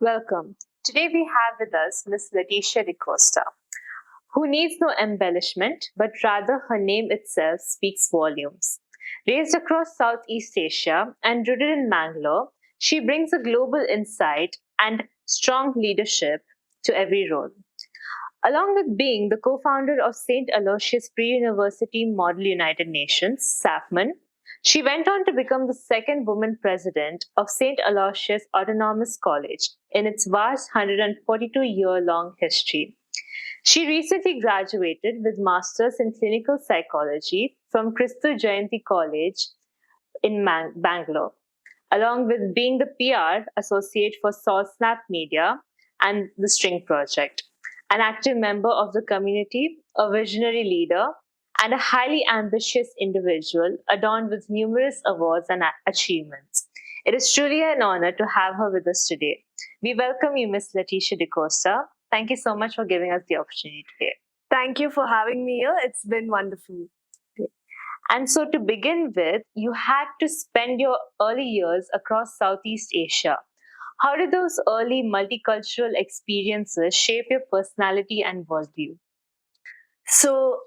Welcome. Today we have with us Miss Letitia Costa, who needs no embellishment, but rather her name itself speaks volumes. Raised across Southeast Asia and rooted in Mangalore, she brings a global insight and strong leadership to every role. Along with being the co founder of St. Aloysius Pre University Model United Nations, SAFMAN, she went on to become the second woman president of St. Aloysius Autonomous College in its vast 142-year-long history. She recently graduated with Masters in Clinical Psychology from Christu Jayanti College in Bangalore, along with being the PR associate for SaltSnap Media and the String Project, an active member of the community, a visionary leader, and a highly ambitious individual adorned with numerous awards and achievements. It is truly an honor to have her with us today. We welcome you, Ms. Letitia DeCosta. Thank you so much for giving us the opportunity today. Thank you for having me here. It's been wonderful. And so, to begin with, you had to spend your early years across Southeast Asia. How did those early multicultural experiences shape your personality and worldview? So,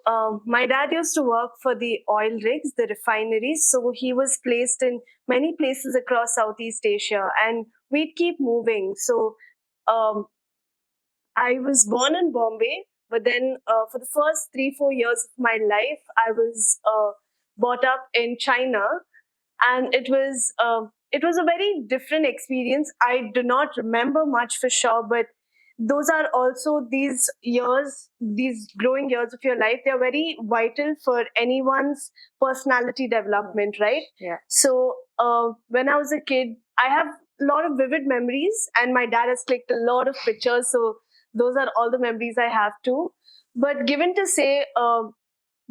my dad used to work for the oil rigs, the refineries. So, he was placed in many places across Southeast Asia, and we'd keep moving. So, um, I was born in Bombay, but then for the first 3-4 years of my life, I was brought up in China, and it was a very different experience. I do not remember much for sure, but those are also these years, these growing years of your life. They're very vital for anyone's personality development, right? Yeah. So when I was a kid, I have a lot of vivid memories, and my dad has clicked a lot of pictures. So those are all the memories I have too. But given to say,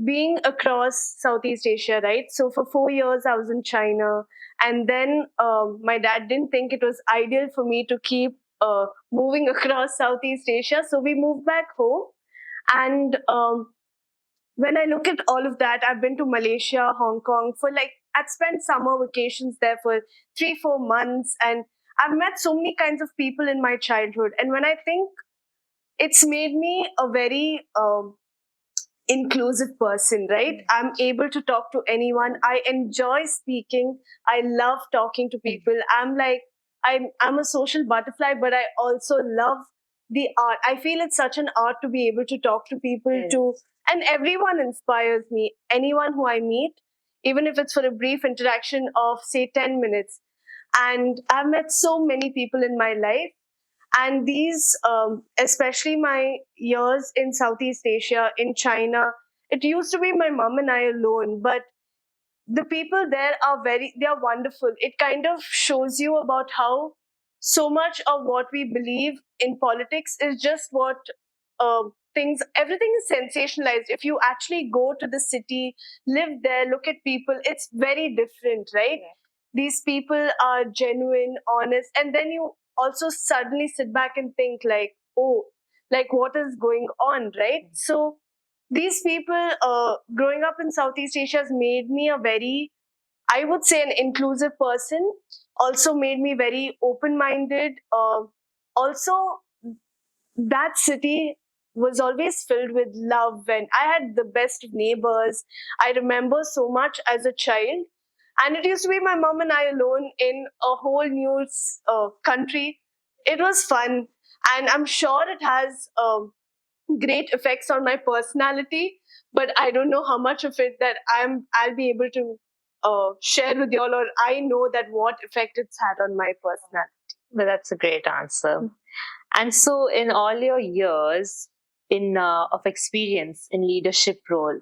being across Southeast Asia, right? So for 4 years, I was in China, and then my dad didn't think it was ideal for me to keep moving across Southeast Asia, so we moved back home. And when I look at all of that, I've been to Malaysia, Hong Kong for like I'd spent summer vacations there for 3-4 months, and I've met so many kinds of people in my childhood. And when I think it's made me a very inclusive person, right? I'm able to talk to anyone. I enjoy speaking. I love talking to people. I'm a social butterfly, but I also love the art. I feel it's such an art to be able to talk to people too. And everyone inspires me. Anyone who I meet, even if it's for a brief interaction of say 10 minutes. And I've met so many people in my life, and these especially my years in Southeast Asia, in China, it used to be my mom and I alone, but the people there they are wonderful. It kind of shows you about how so much of what we believe in politics is just what things everything is sensationalized. If you actually go to the city, live there, look at people, it's very different, right? Yeah. These people are genuine, honest, and then you also suddenly sit back and think like, oh, like what is going on, right? So these people growing up in Southeast Asia has made me a very, I would say, an inclusive person. Also made me very open minded. Also, that city was always filled with love, and I had the best of neighbors. I remember so much as a child, and it used to be my mom and I alone in a whole new country. It was fun, and I'm sure it has great effects on my personality, but I don't know how much of it that I'll be able to share with y'all, or I know that what effect it's had on my personality. Well, that's a great answer. And so, in all your years of experience in leadership role,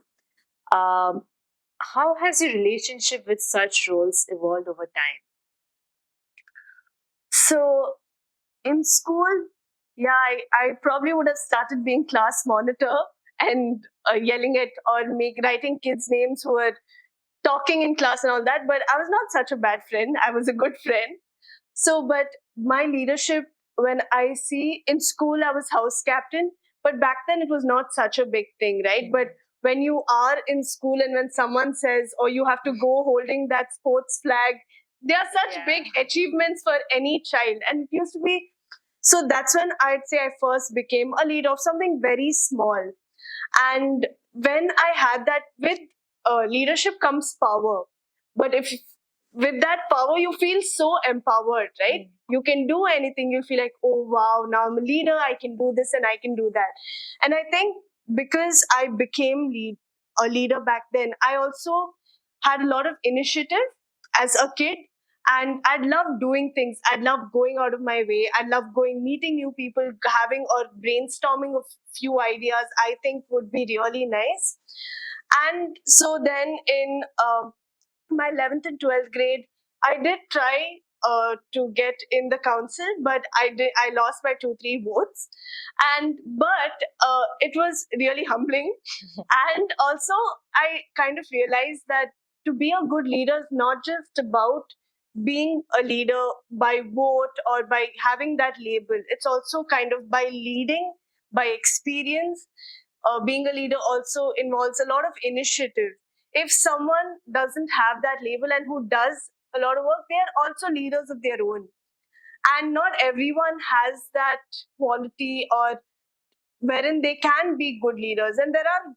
um, how has your relationship with such roles evolved over time? So in school, yeah, I probably would have started being class monitor and yelling at or writing kids' names who were talking in class and all that. But I was not such a bad friend. I was a good friend. So, but my leadership, when I see in school, I was house captain, but back then it was not such a big thing, right? But when you are in school and when someone says, or you have to go holding that sports flag, they are such big achievements for any child. And it used to be So that's when I'd say I first became a leader of something very small. And when I had that, with leadership comes power. But if with that power you feel so empowered, right? You can do anything. You feel like, oh wow, now I'm a leader, I can do this and I can do that. And I think because I became a leader back then, I also had a lot of initiative as a kid. And I'd love doing things. I'd love going out of my way. I'd love going, meeting new people, having or brainstorming a few ideas I think would be really nice. And so then in my 11th and 12th grade, I did try to get in the council, but I lost by 2 3 votes. And but it was really humbling. And also I kind of realized that to be a good leader is not just about being a leader by vote or by having that label. It's also kind of by leading by experience. Being a leader also involves a lot of initiative. If someone doesn't have that label and who does a lot of work, they are also leaders of their own. And not everyone has that quality, or wherein they can be good leaders. And there are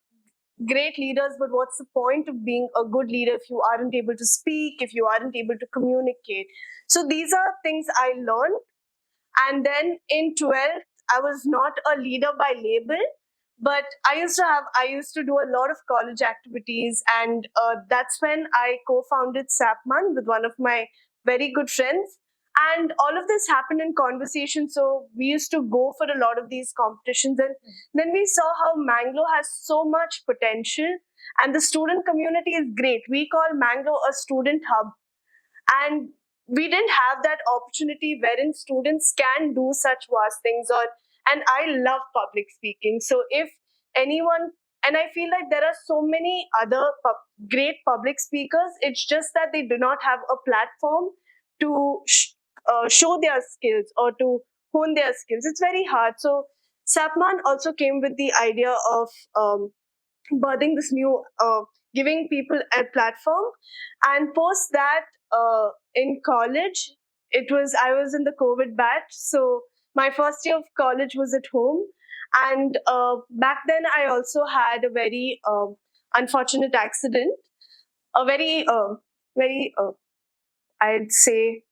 great leaders, but what's the point of being a good leader if you aren't able to speak, if you aren't able to communicate? So these are things I learned. And then in 12th, I was not a leader by label, but I used to do a lot of college activities. And that's when I co-founded Sapman with one of my very good friends. And all of this happened in conversation. So we used to go for a lot of these competitions. And then we saw how Mangalore has so much potential. And the student community is great. We call Mangalore a student hub. And we didn't have that opportunity wherein students can do such vast things. Or and I love public speaking. So if anyone, and I feel like there are so many other great public speakers, it's just that they do not have a platform to show their skills or to hone their skills. It's very hard. So Sapman also came with the idea of birthing this new, giving people a platform. And post that, in college, I was in the COVID batch. So my first year of college was at home. And back then I also had a very unfortunate accident, a very I'd say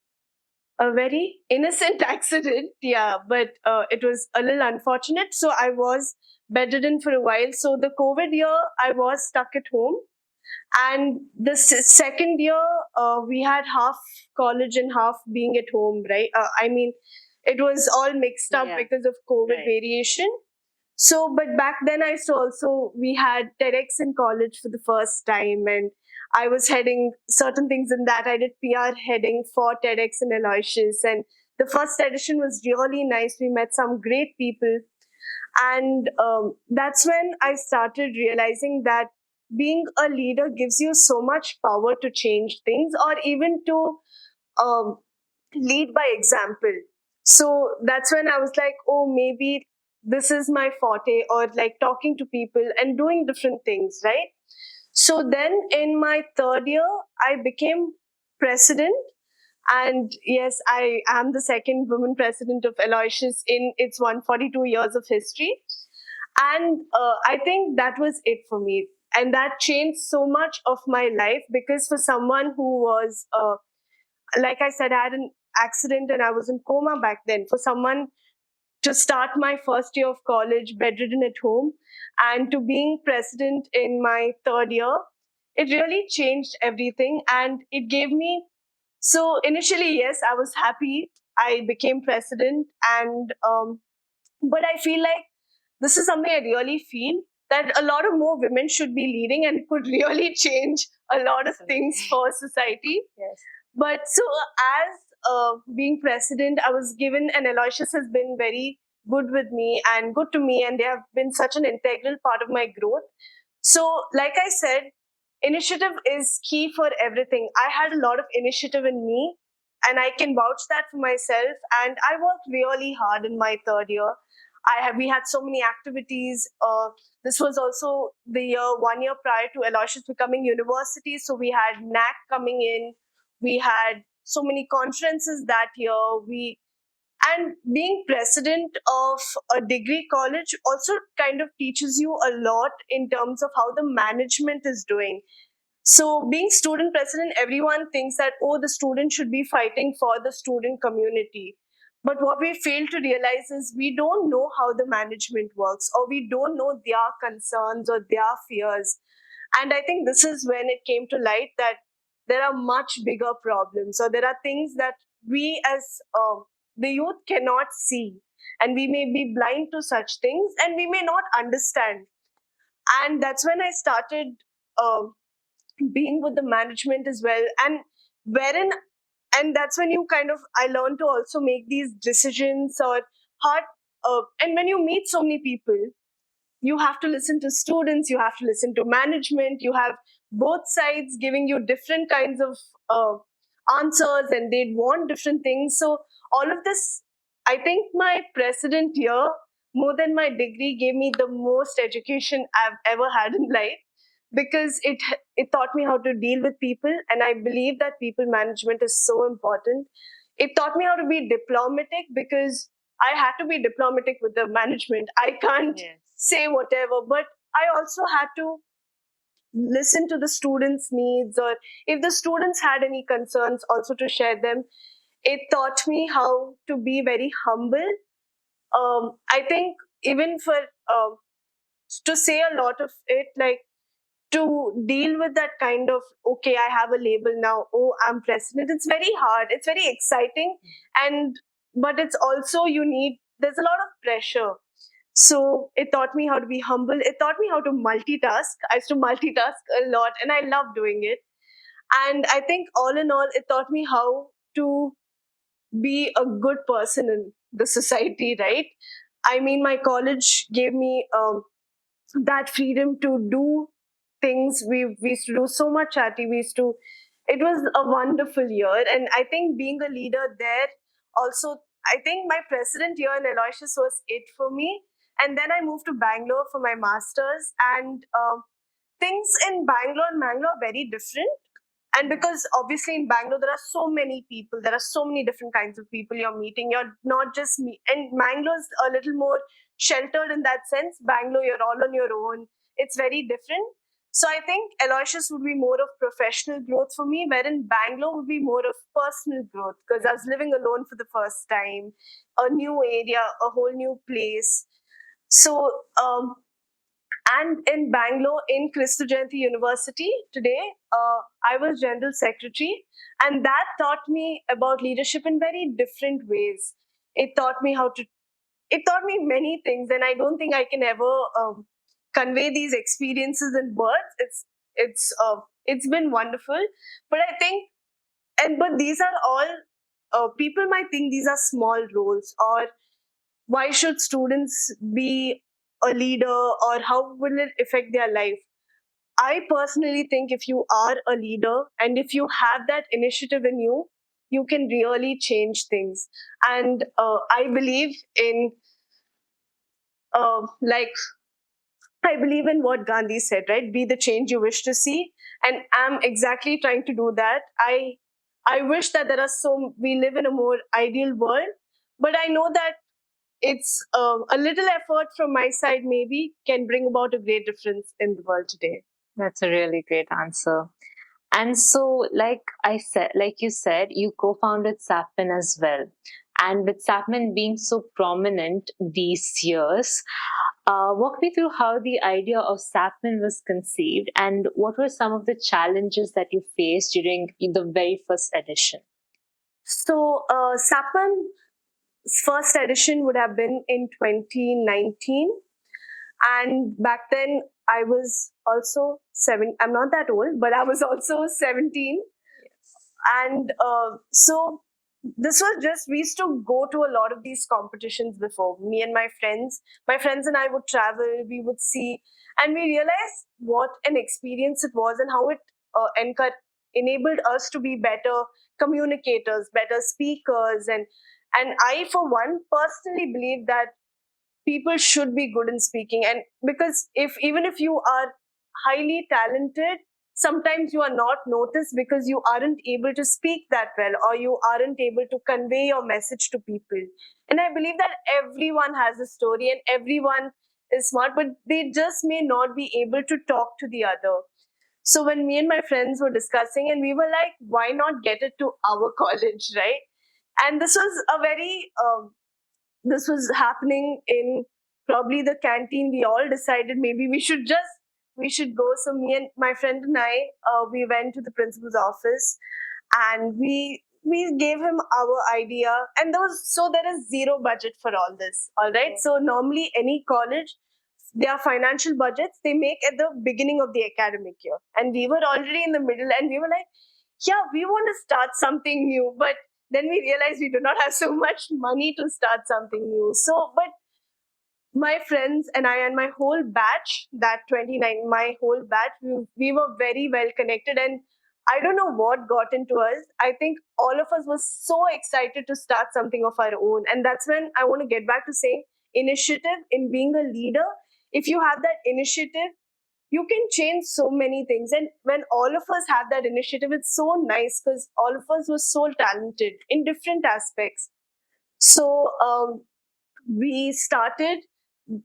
a very innocent accident. Yeah, but it was a little unfortunate. So I was bedridden for a while. So the COVID year, I was stuck at home. And the second year, we had half college and half being at home, right? I mean, it was all mixed up, Yeah. because of COVID Right. variation. So, but back then I saw also we had TEDx in college for the first time, and I was heading certain things in that. I did PR heading for TEDx in Aloysius, and the first edition was really nice. We met some great people. And that's when I started realizing that being a leader gives you so much power to change things, or even to um, lead by example. So that's when I was like, oh, maybe this is my forte, or like talking to people and doing different things, right? So then in my third year, I became president. And yes, I am the second woman president of Aloysius in its 142 years of history. And I think that was it for me. And that changed so much of my life, because for someone who was, like I said, I had an accident and I was in coma back then. For someone to start my first year of college bedridden at home, and to being president in my third year, it really changed everything. And it gave me, so initially, yes, I was happy. I became president. And but I feel like this is something I really feel that a lot of more women should be leading, and it could really change a lot of things for society. Yes. But so as being president, I was given, and Aloysius has been very good with me and good to me, and they have been such an integral part of my growth. So, like I said, initiative is key for everything. I had a lot of initiative in me, and I can vouch that for myself. And I worked really hard in my third year. We had so many activities. This was also the year 1 year prior to Aloysius becoming university. So we had NAC coming in. We had so many conferences that year. We And being president of a degree college also kind of teaches you a lot in terms of how the management is doing. So, being student president, everyone thinks that, oh, the student should be fighting for the student community. But what we fail to realize is we don't know how the management works, or we don't know their concerns or their fears. And I think this is when it came to light that there are much bigger problems, or there are things that we as the youth cannot see. And we may be blind to such things and we may not understand. And that's when I started. Being with the management as well, and wherein and that's when you kind of I learned to also make these decisions or hard and when you meet so many people, you have to listen to students, you have to listen to management, you have both sides giving you different kinds of answers, and they'd want different things. So all of this, I think my president year, more than my degree, gave me the most education I've ever had in life, because it taught me how to deal with people, and I believe that people management is so important. It taught me how to be diplomatic, because I had to be diplomatic with the management. I can't Yes. say whatever, but I also had to listen to the students' needs, or if the students had any concerns, also to share them. It taught me how to be very humble. I think even for to say a lot of it, like to deal with that kind of, okay, I have a label now, oh, I'm president, it's very hard, it's very exciting, and but it's also you need, there's a lot of pressure. So it taught me how to be humble, it taught me how to multitask. I used to multitask a lot and I love doing it. And I think all in all, it taught me how to be a good person in the society, right? I mean, my college gave me that freedom to do things. We used to do so much chatty. We used to. It was a wonderful year, and I think being a leader there also. I think my president year in Aloysius was it for me, and then I moved to Bangalore for my masters, and things in Bangalore and Mangalore are very different. And because obviously in Bangalore there are so many people, there are so many different kinds of people you're meeting. You're not just me. And Bangalore's a little more sheltered in that sense. Bangalore, you're all on your own. It's very different. So I think Aloysius would be more of professional growth for me, wherein Bangalore would be more of personal growth, because I was living alone for the first time, a new area, a whole new place. So and in Bangalore, in Christu Jayanti University today, I was general secretary, and that taught me about leadership in very different ways. It taught me how to. It taught me many things, and I don't think I can ever convey these experiences in words. It's been wonderful, but I think, but these are all people might think these are small roles, or why should students be a leader, or how will it affect their life? I personally think if you are a leader and if you have that initiative in you, you can really change things. And I believe in like I believe in what Gandhi said, right? Be the change you wish to see, and I'm exactly trying to do that. I wish that there are so we live in a more ideal world, but I know that it's a little effort from my side maybe can bring about a great difference in the world today. That's a really great answer. And so, like you said, you co-founded Sapin as well. And with Sapin being so prominent these years, walk me through how the idea of Sapin was conceived and what were some of the challenges that you faced during the very first edition. So Sapin's first edition would have been in 2019, and back then I was also 7. I'm not that old, but I was also 17. And so this was just, we used to go to a lot of these competitions before, me and my friends and I would travel, we would see, and we realized what an experience it was, and how it enabled us to be better communicators, better speakers. And I for one personally believe that people should be good in speaking, and because if even if you are highly talented, sometimes you are not noticed because you aren't able to speak that well, or you aren't able to convey your message to people. And I believe that everyone has a story and everyone is smart, but they just may not be able to talk to the other. So when me and my friends were discussing, and we were like, why not get it to our college, right? And this was happening in probably the canteen. We all decided maybe we should go. So me and my friend and I, we went to the principal's office, and we gave him our idea. And there is zero budget for all this. All right. So normally any college, their financial budgets they make at the beginning of the academic year, and we were already in the middle, and we were like, yeah, we want to start something new, but then we realized we do not have so much money to start something new. So, but my friends and I and my whole batch, that 29, my whole batch, we were very well connected. And I don't know what got into us. I think all of us was so excited to start something of our own. And that's when I want to get back to saying initiative in being a leader. If you have that initiative, you can change so many things. And when all of us have that initiative, it's so nice because all of us were so talented in different aspects. So we started.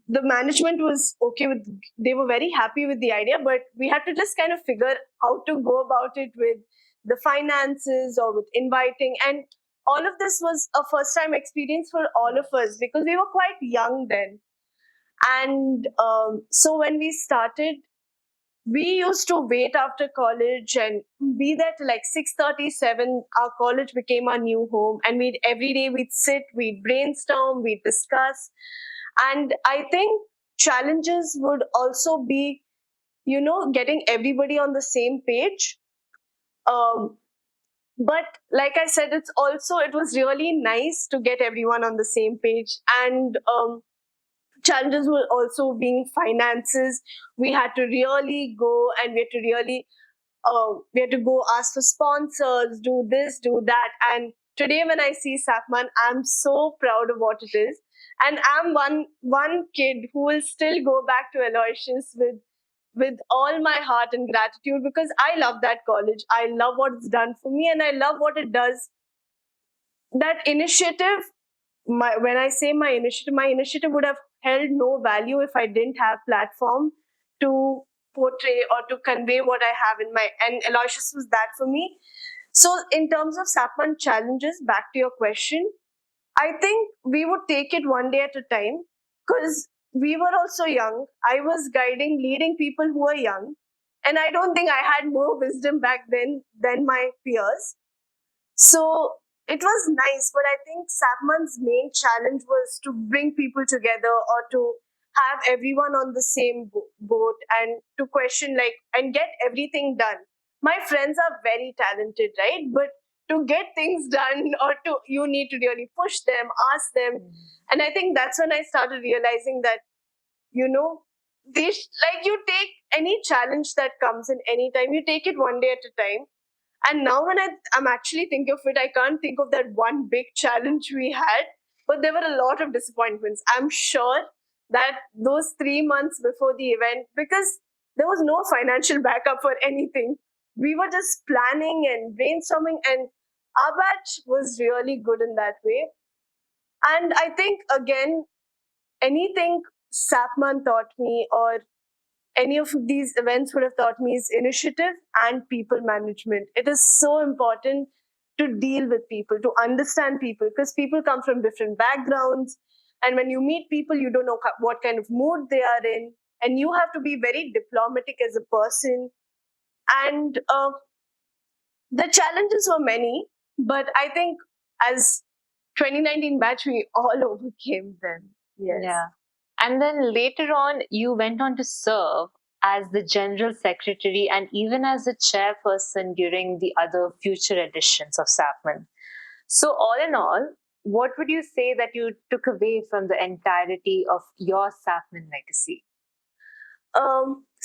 The management was okay with, they were very happy with the idea, but we had to just kind of figure how to go about it with the finances or with inviting. And all of this was a first time experience for all of us because we were quite young then. And so when we started, we used to wait after college and be there till like 6:37. Our college became our new home, and we'd every day we'd sit, we'd brainstorm, we'd discuss. And I think challenges would also be, getting everybody on the same page. um, but like I said, it was really nice to get everyone on the same page. And challenges were also being finances. We had to really go, and we had to go ask for sponsors, do this, do that. And today when I see Sapman, I'm so proud of what it is. And I'm one kid who will still go back to Aloysius with all my heart and gratitude, because I love that college. I love what it's done for me, and I love what it does. That initiative, when I say my initiative would have held no value if I didn't have platform to portray or to convey what I have in my, and Aloysius was that for me. So in terms of Sapman challenges, back to your question, I think we would take it one day at a time, because we were also young. I was leading people who were young, and I don't think I had more wisdom back then than my peers. So it was nice, but I think Sapman's main challenge was to bring people together, or to have everyone on the same boat, and to question like and get everything done. My friends are very talented, right? But to get things done, or to you need to really push them, ask them. And I think that's when I started realizing that, you know, like you take any challenge that comes in any time, you take it one day at a time. And now when I'm actually thinking of it, I can't think of that one big challenge we had, but there were a lot of disappointments. I'm sure that those 3 months before the event, because there was no financial backup for anything, we were just planning and brainstorming, and our batch was really good in that way. And I think, again, anything Sapman taught me, or any of these events would have taught me, is initiative and people management. It is so important to deal with people, to understand people, because people come from different backgrounds. And when you meet people, you don't know what kind of mood they are in. And you have to be very diplomatic as a person. And the challenges were many, but I think as 2019 batch, we all overcame them. Yes. Yeah. And then later on, you went on to serve as the general secretary and even as the chairperson during the other future editions of SAPMAN. So, all in all, what would you say that you took away from the entirety of your SAPMAN legacy?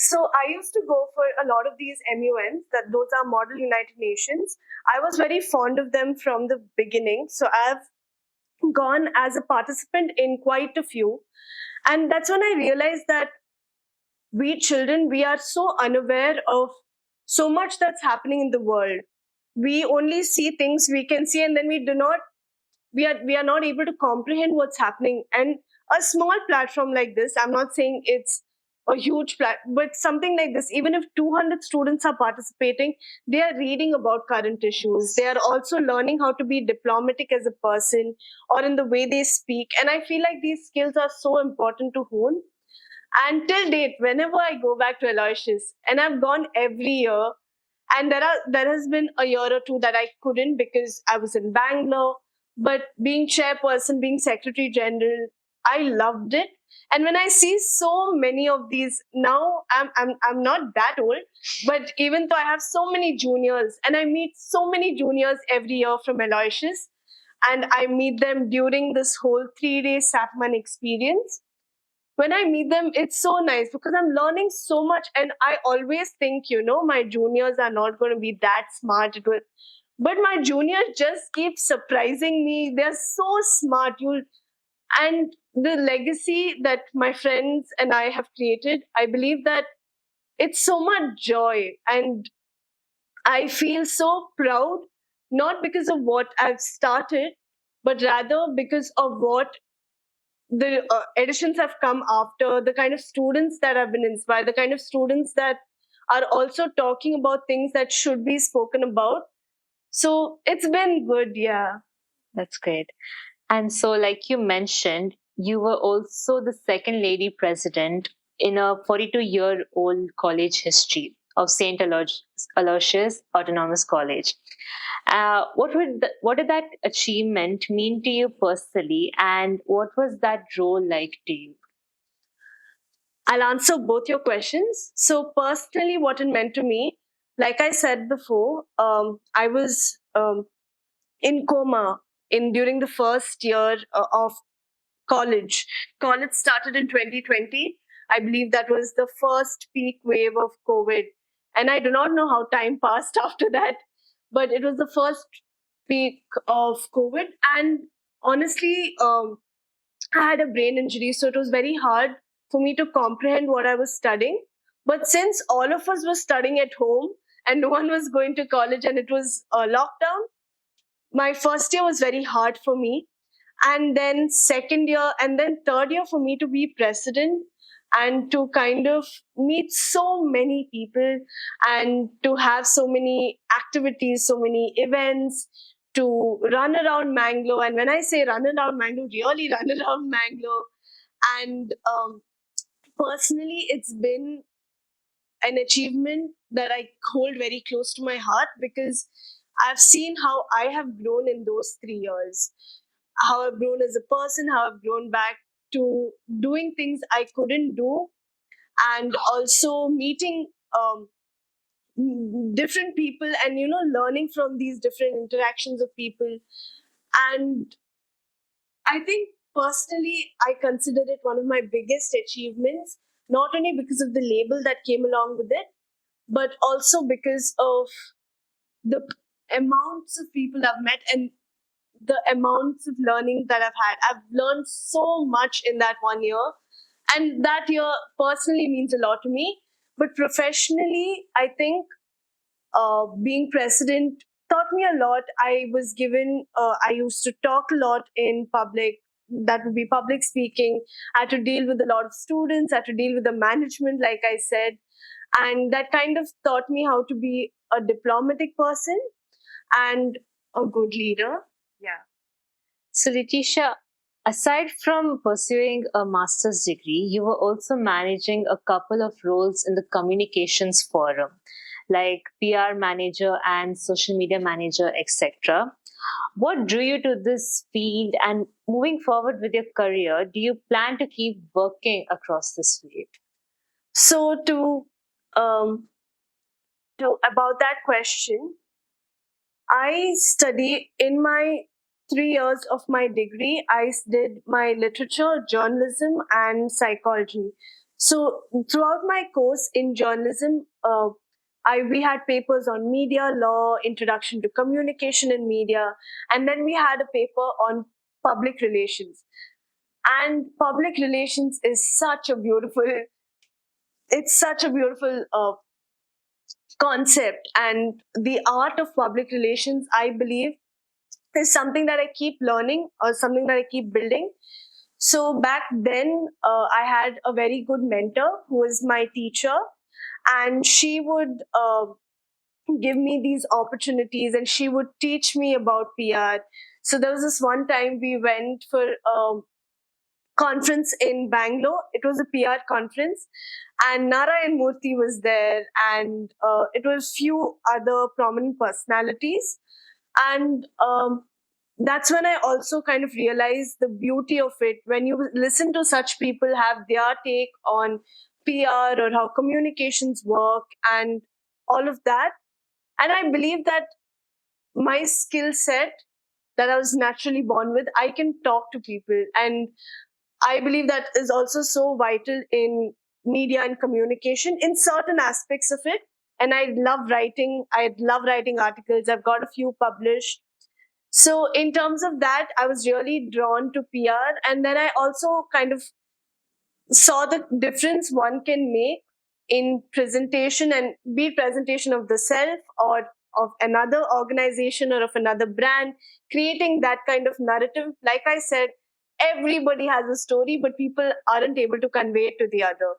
So I used to go for a lot of these MUNs, that those are Model United Nations. I was very fond of them from the beginning. So I've gone as a participant in quite a few. And that's when I realized that we children, we are so unaware of so much that's happening in the world. We only see things we can see, and then we are not able to comprehend what's happening. And a small platform like this, I'm not saying it's a huge but something like this, even if 200 students are participating, they are reading about current issues. They are also learning how to be diplomatic as a person, or in the way they speak. And I feel like these skills are so important to hone. And till date, whenever I go back to Aloysius, and I've gone every year, and there has been a year or two that I couldn't because I was in Bangalore. But being chairperson, being secretary general, I loved it. And when I see so many of these now, I'm not that old, but even though I have so many juniors, and I meet so many juniors every year from Aloysius, and I meet them during this whole 3 day Sapman experience. When I meet them, it's so nice because I'm learning so much. And I always think, my juniors are not going to be that smart. But my juniors just keep surprising me. They're so smart. And the legacy that my friends and I have created, I believe that it's so much joy. And I feel so proud, not because of what I've started, but rather because of what the editions have come after, the kind of students that have been inspired, the kind of students that are also talking about things that should be spoken about. So it's been good, yeah. That's great. And so, like you mentioned, you were also the second lady president in a 42-year-old college history of St. Aloysius Autonomous College. What did that achievement mean to you personally, and what was that role like to you? I'll answer both your questions. So, personally, what it meant to me, like I said before, I was in coma in during the first year of college. College started in 2020. I believe that was the first peak wave of COVID. And I do not know how time passed after that, but it was the first peak of COVID. And honestly, I had a brain injury, so it was very hard for me to comprehend what I was studying. But since all of us were studying at home and no one was going to college and it was a lockdown, my first year was very hard for me. And then second year and then third year, for me to be president and to kind of meet so many people and to have so many activities, so many events, to run around Mangalore. And when I say run around Mangalore, really run around Mangalore. And personally, it's been an achievement that I hold very close to my heart, because I've seen how I have grown in those 3 years, how I've grown as a person, how I've grown back to doing things I couldn't do, and also meeting different people, and learning from these different interactions of people. And I think personally, I consider it one of my biggest achievements, not only because of the label that came along with it, but also because of the amounts of people I've met and the amounts of learning that I've had. I've learned so much in that 1 year. And that year personally means a lot to me. But professionally, I think being president taught me a lot. I used to talk a lot in public. That would be public speaking. I had to deal with a lot of students. I had to deal with the management, like I said. And that kind of taught me how to be a diplomatic person and a good leader. Yeah. So, Letitia, aside from pursuing a master's degree, you were also managing a couple of roles in the communications forum, like PR manager and social media manager, etc. What drew you to this field, and moving forward with your career, do you plan to keep working across this field? So um, to about that question, I study in my 3 years of my degree. I did my literature, journalism, and psychology. So throughout my course in journalism, we had papers on media law, introduction to communication in media, and then we had a paper on public relations. And public relations is such a beautiful. It's such a beautiful concept and the art of public relations, I believe, is something that I keep learning or something that I keep building. So back then, I had a very good mentor who was my teacher, and she would give me these opportunities and she would teach me about PR. So there was this one time we went for a conference in Bangalore. It was a PR conference, and Narayan Murthy was there, and it was few other prominent personalities. And that's when I also kind of realized the beauty of it. When you listen to such people have their take on PR or how communications work and all of that. And I believe that my skill set that I was naturally born with, I can talk to people. And I believe that is also so vital in media and communication in certain aspects of it. And I love writing. I love writing articles. I've got a few published. So in terms of that, I was really drawn to PR. And then I also kind of saw the difference one can make in presentation, and be it presentation of the self or of another organization or of another brand, creating that kind of narrative. Like I said, everybody has a story, but people aren't able to convey it to the other.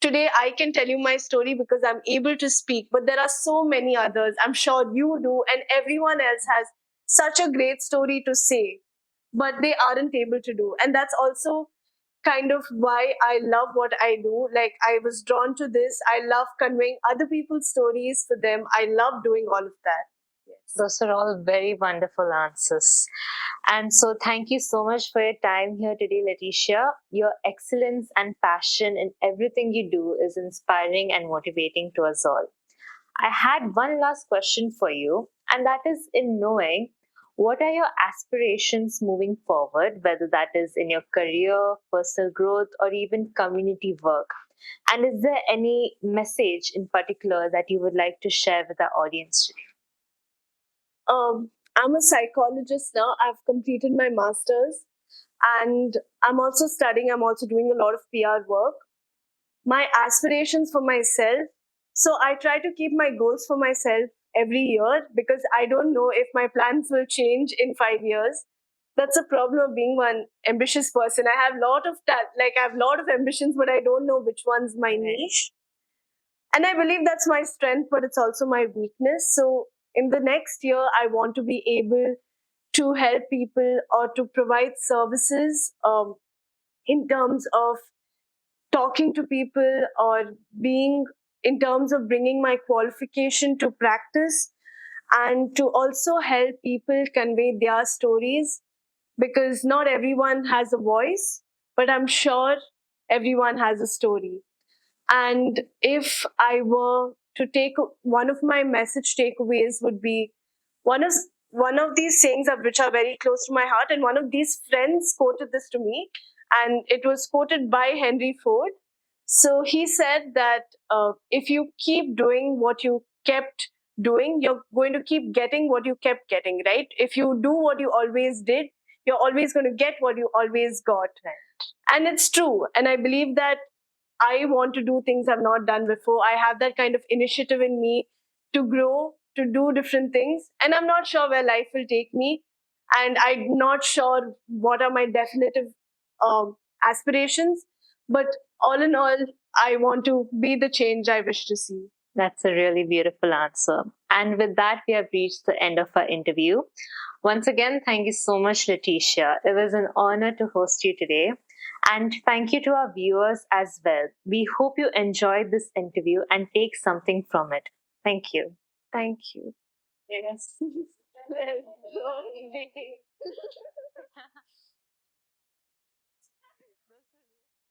Today I can tell you my story because I'm able to speak, but there are so many others, I'm sure you do, and everyone else has such a great story to say, but they aren't able to do. And that's also kind of why I love what I do. Like, I was drawn to this. I love conveying other people's stories for them. I love doing all of that. Yes. Those are all very wonderful answers. And so, thank you so much for your time here today, Letitia. Your excellence and passion in everything you do is inspiring and motivating to us all. I had one last question for you, and that is in knowing what are your aspirations moving forward, whether that is in your career, personal growth, or even community work. And is there any message in particular that you would like to share with our audience today? I'm a psychologist now. I've completed my master's, and I'm also studying. I'm also doing a lot of PR work. My aspirations for myself. So I try to keep my goals for myself every year because I don't know if my plans will change in 5 years. That's a problem of being one ambitious person. I have I have a lot of ambitions, but I don't know which one's my niche. And I believe that's my strength, but it's also my weakness. So in the next year, I want to be able to help people or to provide services in terms of talking to people, or being in terms of bringing my qualification to practice, and to also help people convey their stories, because not everyone has a voice, but I'm sure everyone has a story. And if I were to take one of my message takeaways, would be one of one of these sayings which are very close to my heart, and one of these friends quoted this to me, and it was quoted by Henry Ford. So he said that if you keep doing what you kept doing, you're going to keep getting what you kept getting, right? If you do what you always did, you're always going to get what you always got. Right. And it's true. And I believe that I want to do things I've not done before. I have that kind of initiative in me to grow, to do different things. And I'm not sure where life will take me. And I'm not sure what are my definitive aspirations. But all in all, I want to be the change I wish to see. That's a really beautiful answer. And with that, we have reached the end of our interview. Once again, thank you so much, Letitia. It was an honor to host you today. And thank you to our viewers as well. We hope you enjoyed this interview and take something from it. Thank you. Thank you. Yes.